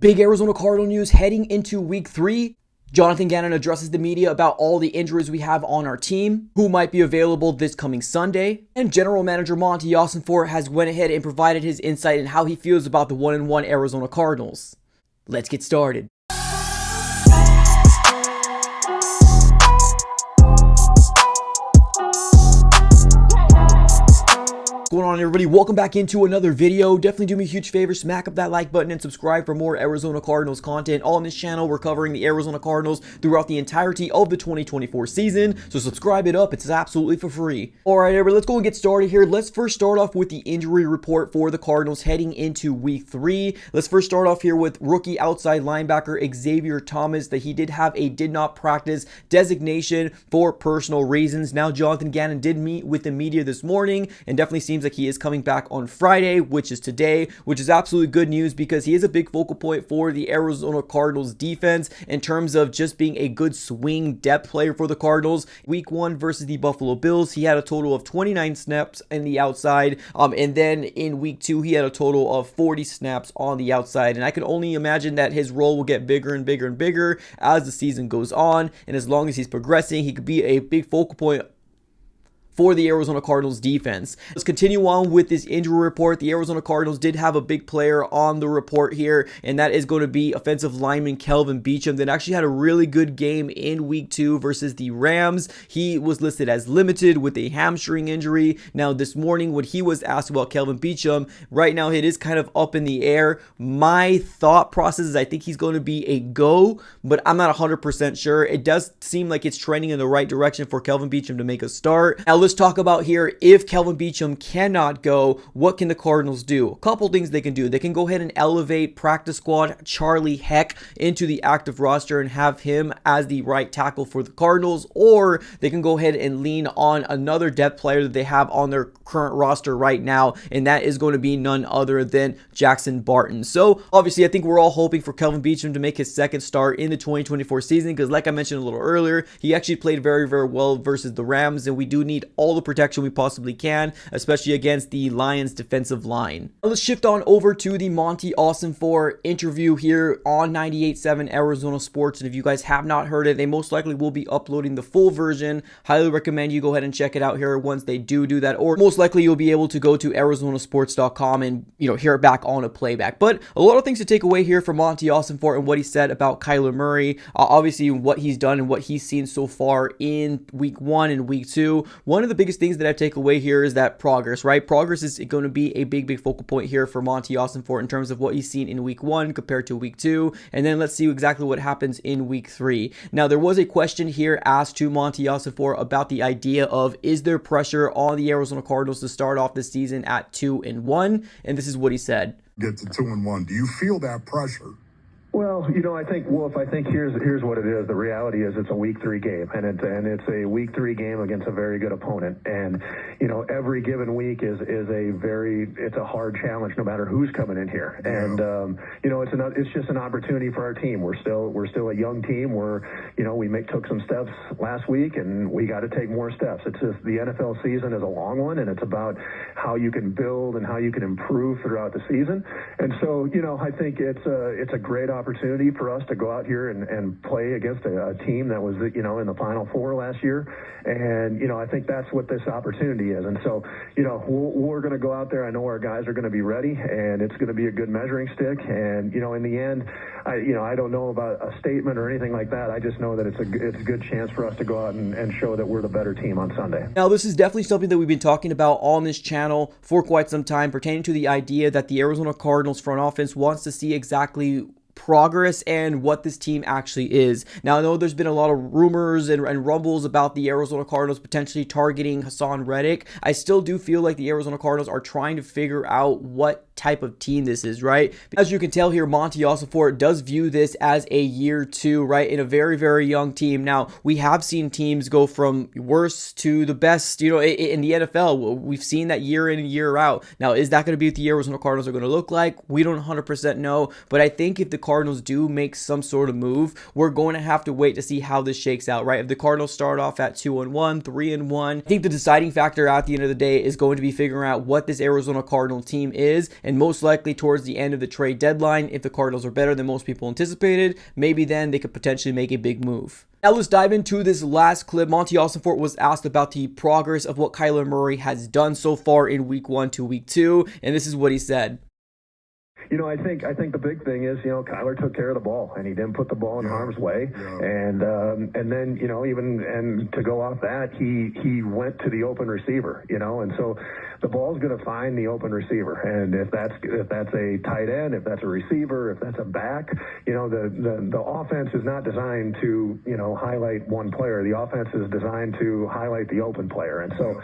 Big Arizona Cardinal news heading into week 3. Jonathan Gannon addresses the media about all the injuries we have on our team, who might be available this coming Sunday, and General Manager Monti Ossenfort has went ahead and provided his insight in how he feels about the 1-1 Arizona Cardinals. Let's get started. What's going on, everybody? Welcome back into another video. Definitely do me a huge favor, smack up that like button and subscribe for more Arizona Cardinals content. On this channel, we're covering the Arizona Cardinals throughout the entirety of the 2024 season, so subscribe it up. It's absolutely for free. Alright, everybody, let's go and get started here. Let's first start off with the injury report for the Cardinals heading into week 3. Let's first start off here with rookie outside linebacker Xavier Thomas, that he did have a did not practice designation for personal reasons. Now, Jonathan Gannon did meet with the media this morning and definitely seems like he is coming back on Friday, which is today, which is absolutely good news because he is a big focal point for the Arizona Cardinals defense in terms of just being a good swing depth player for the Cardinals. Week 1 versus the Buffalo Bills, he had a total of 29 snaps in the outside, and then in week 2 he had a total of 40 snaps on the outside, and I can only imagine that his role will get bigger and bigger and bigger as the season goes on, and as long as he's progressing, he could be a big focal point for the Arizona Cardinals defense. Let's continue on with this injury report. The Arizona Cardinals did have a big player on the report here, and that is going to be offensive lineman Kelvin Beachum, that actually had a really good game in week 2 versus the Rams. He was listed as limited with a hamstring injury. Now, this morning when he was asked about Kelvin Beachum, right now it is kind of up in the air. My thought process is I think he's going to be a go, but I'm not 100% sure. It does seem like it's trending in the right direction for Kelvin Beachum to make a start. Now, let's talk about here, if Kelvin Beachum cannot go, what can the Cardinals do? A couple things they can do. They can go ahead and elevate practice squad Charlie Heck into the active roster and have him as the right tackle for the Cardinals, or they can go ahead and lean on another depth player that they have on their current roster right now, and that is going to be none other than Jackson Barton. So obviously I think we're all hoping for Kelvin Beachum to make his second start in the 2024 season, because like I mentioned a little earlier, he actually played very, very well versus the Rams, and we do need all the protection we possibly can, especially against the Lions defensive line. Now let's shift on over to the Monti Ossenfort interview here on 98.7 Arizona Sports, and if you guys have not heard it, they most likely will be uploading the full version. Highly recommend you go ahead and check it out here once they do that, or most likely you'll be able to go to arizonasports.com and hear it back on a playback. But a lot of things to take away here from Monti Ossenfort and what he said about Kyler Murray, obviously what he's done and what he's seen so far in week 1 and week 2. One of the biggest things that I take away here is that progress, right? Progress is going to be a big focal point here for Monti Ossenfort in terms of what he's seen in week 1 compared to week 2, and then let's see exactly what happens in week 3. Now, there was a question here asked to Monti Ossenfort about the idea of, is there pressure on the Arizona Cardinals to start off the season at 2-1, and this is what he said. Get to 2-1. Do you feel that pressure? Well, I think, Wolf, here's what it is. The reality is it's a week 3 game, and it's a week 3 game against a very good opponent. And, every given week is a hard challenge no matter who's coming in here. Yeah. And, it's just an opportunity for our team. We're still a young team. We took some steps last week, and we got to take more steps. It's just the NFL season is a long one, and it's about how you can build and how you can improve throughout the season. And so, I think it's a great opportunity for us to go out here and play against a team that was, in the Final Four last year. And, I think that's what this opportunity is. And so, we're going to go out there. I know our guys are going to be ready, and it's going to be a good measuring stick. And, in the end, I don't know about a statement or anything like that. I just know that it's a good chance for us to go out and show that we're the better team on Sunday. Now, this is definitely something that we've been talking about on this channel for quite some time, pertaining to the idea that the Arizona Cardinals front office wants to see exactly progress and what this team actually is. Now, I know there's been a lot of rumors and rumbles about the Arizona Cardinals potentially targeting Hassan Reddick. I still do feel like the Arizona Cardinals are trying to figure out what type of team this is, right? As you can tell here, Monti Ossenfort does view this as a year 2, right, in a very, very young team. Now, we have seen teams go from worst to the best, in the NFL. We've seen that year in and year out. Now, is that going to be what the Arizona Cardinals are going to look like? We don't 100% know, but I think if the Cardinals do make some sort of move, we're going to have to wait to see how this shakes out, right? If the Cardinals start off at 2-1, 3-1, I think the deciding factor at the end of the day is going to be figuring out what this Arizona Cardinal team is, and and most likely towards the end of the trade deadline, if the Cardinals are better than most people anticipated, maybe then they could potentially make a big move. Now let's dive into this last clip. Monti Ossenfort was asked about the progress of what Kyler Murray has done so far in week 1 to week 2, and this is what he said. I think the big thing is, Kyler took care of the ball, and he didn't put the ball in harm's way. And then, even to go off that, he went to the open receiver, and so the ball's going to find the open receiver. And if that's a tight end, if that's a receiver, if that's a back, the offense is not designed to, highlight one player. The offense is designed to highlight the open player. And so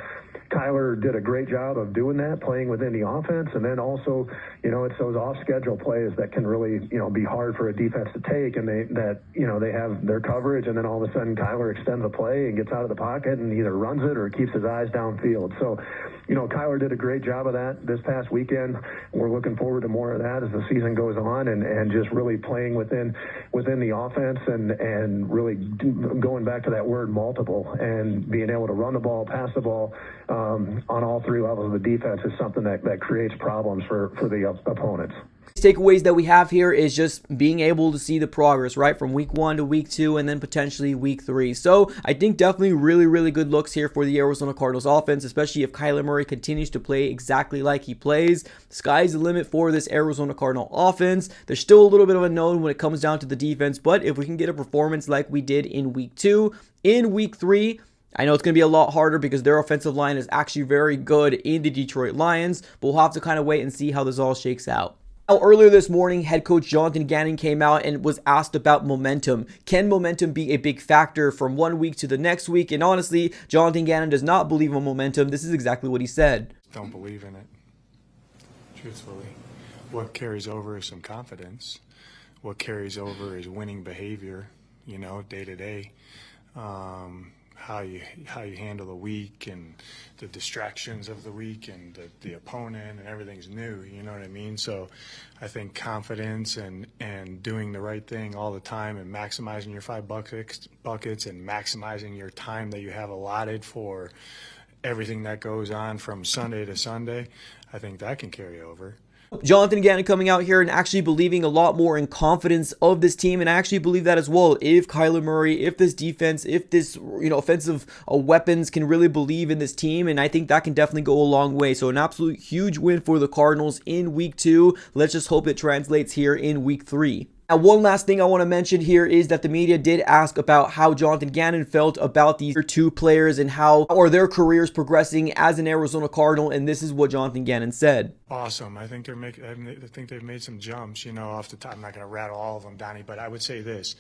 Kyler did a great job of doing that, playing within the offense, and then also, it's those off-schedule plays that can really, be hard for a defense to take, and they have their coverage, and then all of a sudden Kyler extends a play and gets out of the pocket and either runs it or keeps his eyes downfield. So, Kyler did a great job of that this past weekend. We're looking forward to more of that as the season goes on, and just really playing within the offense and really going back to that word multiple and being able to run the ball, pass the ball, on all three levels of the defense is something that creates problems for the opponents. Takeaways that we have here is just being able to see the progress, right, from week 1 to week 2 and then potentially week 3. So I think definitely really good looks here for the Arizona Cardinals offense, especially if Kyler Murray continues to play exactly like he plays. Sky's the limit for this Arizona Cardinal offense. There's still a little bit of a unknown when it comes down to the defense, but if we can get a performance like we did in week 2, in week 3, I know it's going to be a lot harder because their offensive line is actually very good in the Detroit Lions, but we'll have to kind of wait and see how this all shakes out. Now, earlier this morning, head coach Jonathan Gannon came out and was asked about momentum. Can momentum be a big factor from one week to the next week? And honestly, Jonathan Gannon does not believe in momentum. This is exactly what he said. Don't believe in it, truthfully. What carries over is some confidence. What carries over is winning behavior, day to day. How you handle the week and the distractions of the week and the opponent and everything's new, you know what I mean? So I think confidence and doing the right thing all the time and maximizing your 5 buckets and maximizing your time that you have allotted for everything that goes on from Sunday to Sunday, I think that can carry over. Jonathan Gannon coming out here and actually believing a lot more in confidence of this team, and I actually believe that as well. If Kyler Murray, if this defense, if this offensive weapons can really believe in this team, and I think that can definitely go a long way. So an absolute huge win for the Cardinals in week 2. Let's just hope it translates here in week 3. Now, one last thing I want to mention here is that the media did ask about how Jonathan Gannon felt about these 2 players and how are their careers progressing as an Arizona Cardinal, and this is what Jonathan Gannon said. Awesome. I think they've made some jumps, off the top. I'm not going to rattle all of them, Donnie, but I would say this.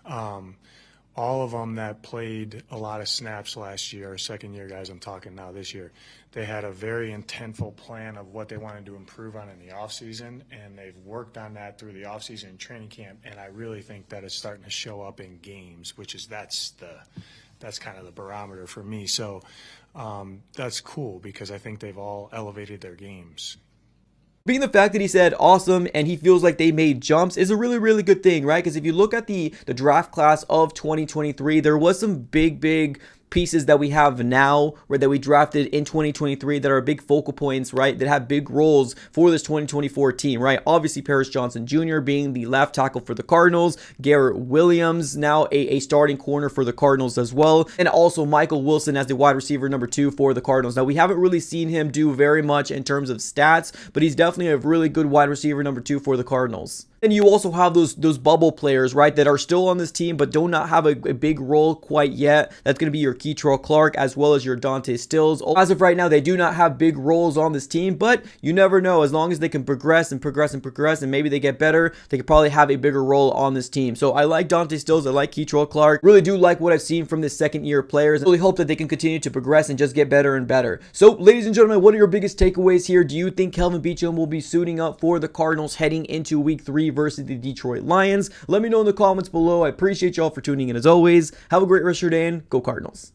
All of them that played a lot of snaps last year, or second-year guys I'm talking now this year, they had a very intentful plan of what they wanted to improve on in the offseason, and they've worked on that through the offseason and training camp, and I really think that is starting to show up in games, that's kind of the barometer for me. So that's cool because I think they've all elevated their games. Being the fact that he said awesome and he feels like they made jumps is a really good thing, right? Because if you look at the draft class of 2023, there was some big pieces that we have now or that we drafted in 2023 that are big focal points, right? That have big roles for this 2024 team, right? Obviously, Paris Johnson Jr. being the left tackle for the Cardinals, Garrett Williams now a starting corner for the Cardinals as well, and also Michael Wilson as the wide receiver number 2 for the Cardinals. Now, we haven't really seen him do very much in terms of stats, but he's definitely a really good wide receiver number 2 for the Cardinals. And you also have those bubble players, right, that are still on this team but do not have a big role quite yet. That's going to be your Keitrell Clark as well as your Dante Stills. As of right now, they do not have big roles on this team, but you never know. As long as they can progress and maybe they get better, they could probably have a bigger role on this team. So I like Dante Stills. I like Keitrell Clark. Really do like what I've seen from this second-year players. I really hope that they can continue to progress and just get better and better. So, ladies and gentlemen, what are your biggest takeaways here? Do you think Kelvin Beachum will be suiting up for the Cardinals heading into week 3 versus the Detroit Lions? Let me know in the comments below. I appreciate y'all for tuning in as always. Have a great rest of your day and go Cardinals.